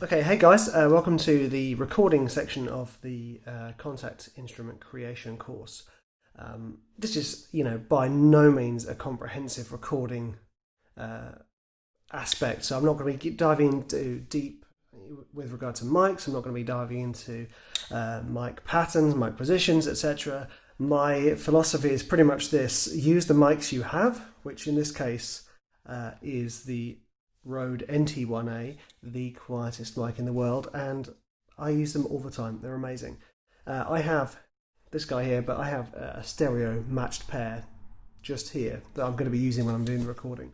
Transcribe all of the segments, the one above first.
Okay, hey guys, welcome to the recording section of the Kontakt instrument creation course. This is, by no means a comprehensive recording aspect, so I'm not going to be diving into deep with regard to mics. I'm not going to be diving into mic patterns, mic positions, etc. My philosophy is pretty much this: use the mics you have, which in this case is the Rode NT1A, the quietest mic in the world, and I use them all the time. They're amazing. I have this guy here, but I have a stereo matched pair just here that I'm going to be using when I'm doing the recording.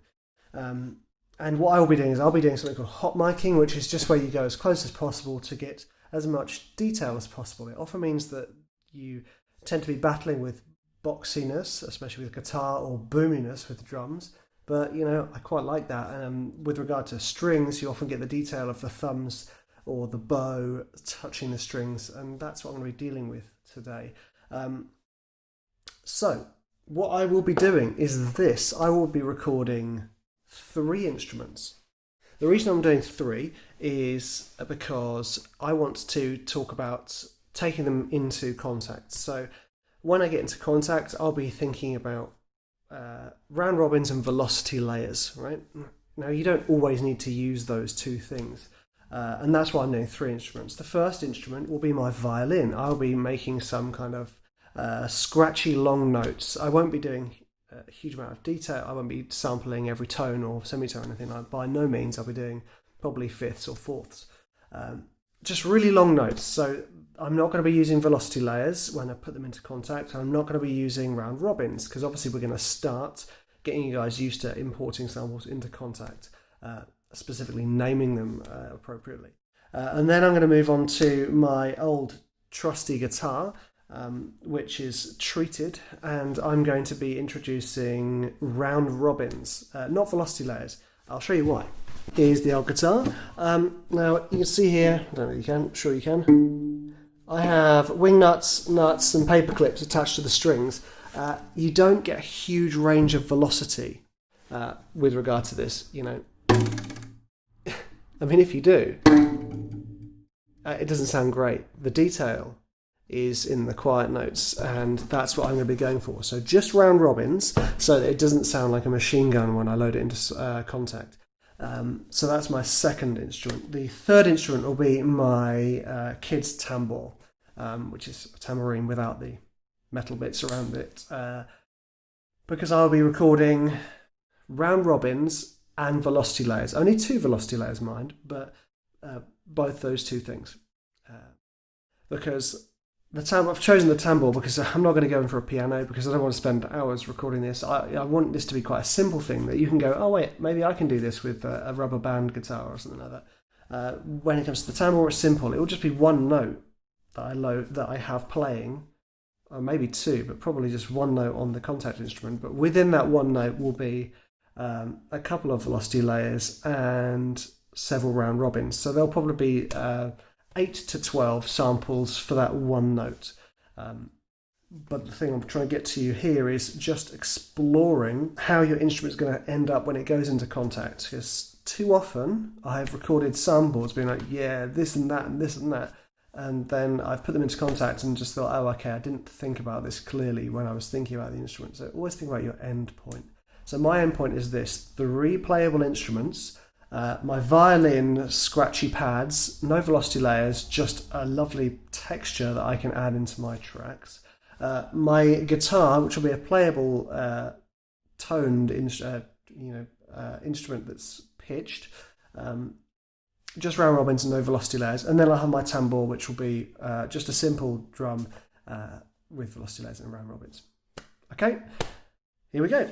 And what I will be doing is I'll be doing something called hot miking, which is just where you go as close as possible to get as much detail as possible. It often means that you tend to be battling with boxiness, especially with guitar, or boominess with drums. But, I quite like that. With regard to strings, you often get the detail of the thumbs or the bow touching the strings, and that's what I'm going to be dealing with today. So, what I will be doing is this. I will be recording 3 instruments. The reason I'm doing 3 is because I want to talk about taking them into Kontakt. So, when I get into Kontakt, I'll be thinking about round robins and velocity layers, right? Now, you don't always need to use those two things, and that's why I'm doing 3 instruments. The first instrument will be my violin. I'll be making some kind of scratchy long notes. I won't be doing a huge amount of detail. I won't be sampling every tone or semitone or anything like that. By no means. I'll be doing probably fifths or fourths. Just really long notes. So I'm not going to be using velocity layers when I put them into Kontakt. I'm not going to be using round robins, because obviously we're going to start getting you guys used to importing samples into Kontakt, specifically naming them appropriately. And then I'm going to move on to my old trusty guitar, which is treated, and I'm going to be introducing round robins, not velocity layers. I'll show you why. Here's the old guitar. Now you can see here, I don't know if you can, I'm sure you can, I have wing nuts, and paper clips attached to the strings. You don't get a huge range of velocity with regard to this, I mean, if you do, it doesn't sound great. The detail is in the quiet notes, and that's what I'm going to be going for. So just round robins, so that it doesn't sound like a machine gun when I load it into Kontakt. So that's my second instrument. The third instrument will be my kid's tambour, which is a tambourine without the metal bits around it, because I'll be recording round robins and velocity layers. Only 2 velocity layers, mind, but both those 2 things. Because I've chosen the tambour because I'm not going to go in for a piano, because I don't want to spend hours recording this. I want this to be quite a simple thing that you can go, oh wait, maybe I can do this with a rubber band guitar or something like that. When it comes to the tambour, it's simple. It will just be one note that I have playing, or maybe 2, but probably just one note on the Kontakt instrument. But within that one note will be a couple of velocity layers and several round robins. So there'll probably be 8 to 12 samples for that one note. But the thing I'm trying to get to you here is just exploring how your instrument's going to end up when it goes into Kontakt. Because too often I've recorded samples being like, yeah, this and that and this and that. And then I've put them into Kontakt and just thought, oh, okay, I didn't think about this clearly when I was thinking about the instrument. So always think about your end point. So my end point is this: 3 playable instruments. My violin, scratchy pads, no velocity layers, just a lovely texture that I can add into my tracks. My guitar, which will be a playable toned instrument that's pitched, just round robins and no velocity layers. And then I'll have my tambour, which will be just a simple drum with velocity layers and round robins. Okay, here we go.